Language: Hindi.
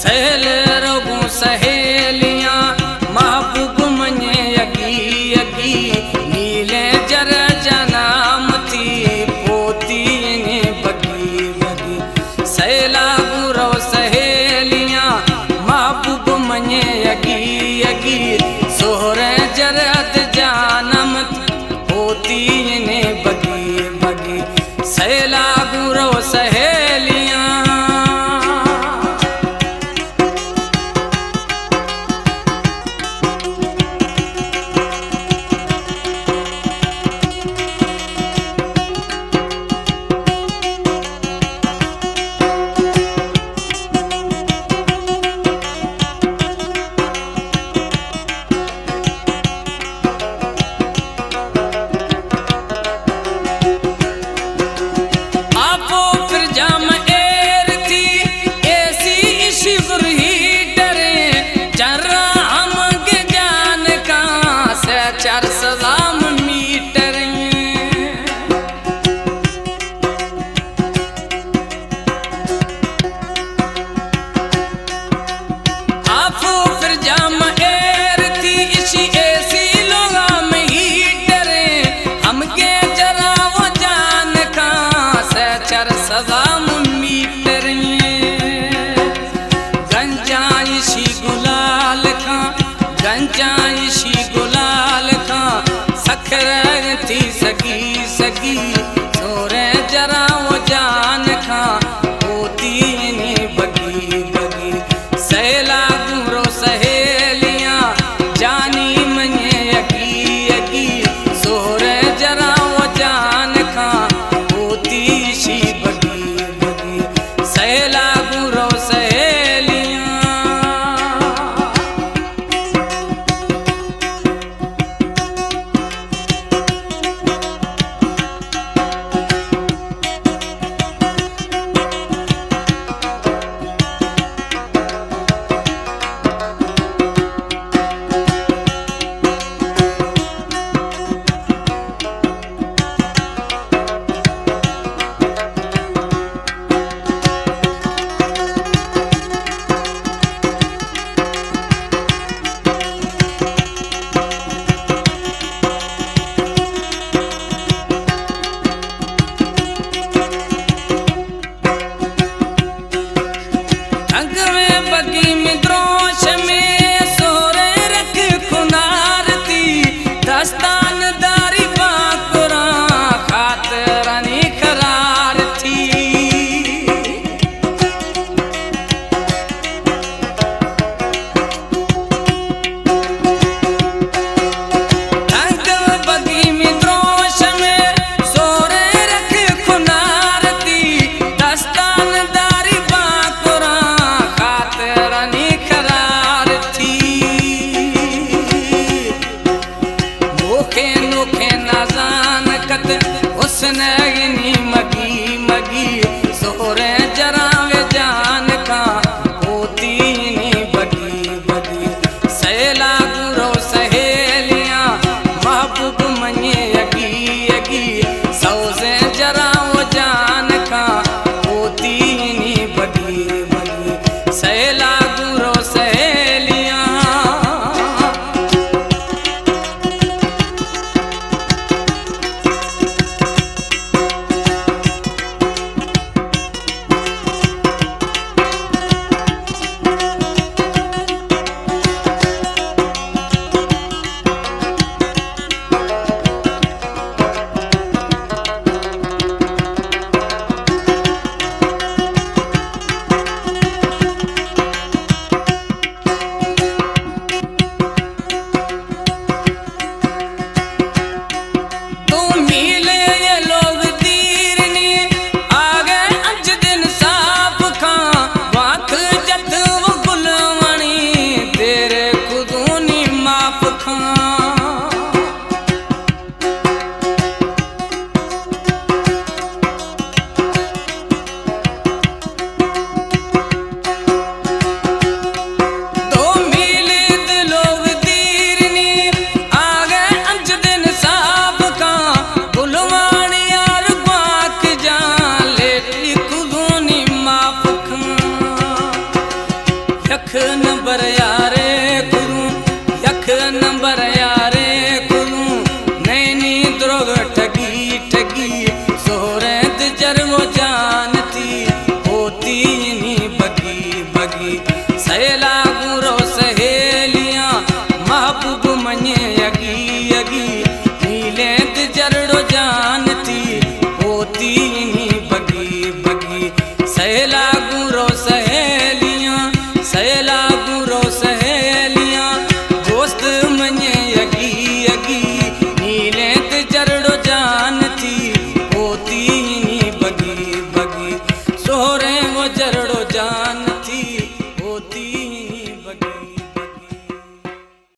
सहेल रोगू सहेलियां महबूब मने यगी यगी नीले जर जनाम थी पोती ने बगी बगी सहेला गुरो सहेलियां महबूब मने यगी यगी सोहर जरत जानम पोती ने बगी बगी सहेला गुरो सहेलियां गंजाइशी गुलाल खां सखर थी सगी सगी सोरे जरा वो जान खां होती ने बगी बगी सहेला गुरो सहेलियां जानी मने यगी यगी सोरे जरा वो जान खां होती शी बगी बगी सहेला गुरो बगी में द्रोह